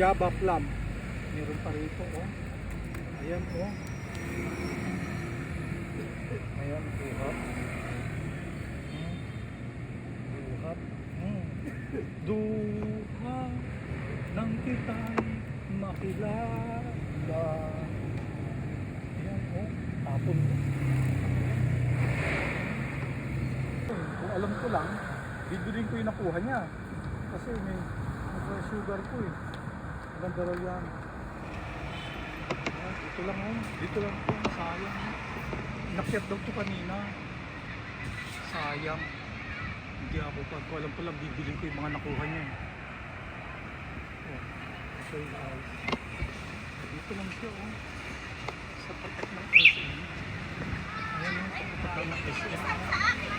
Java plum. Meron pa rito, oh. Ayan, oh. Ayan, buhat. Buhat. Duha nang kita'y makilala. Ayan, oh. Tapon mo. Kung alam ko lang, bibilin ko yung nakuha niya. Kasi may sugar ko eh. Maganda raw yan. Ayan, dito lang, oh. Dito lang po. Sayang. Nakyat daw to kanina. Sayang. Hindi ako pa. Kung alam ko lang, bibilin ko yung mga nakuha niya. Oh. Okay guys. Dito lang siya, oh. Sa patak ng SM. Ayan, oh. Sa patak ng SM.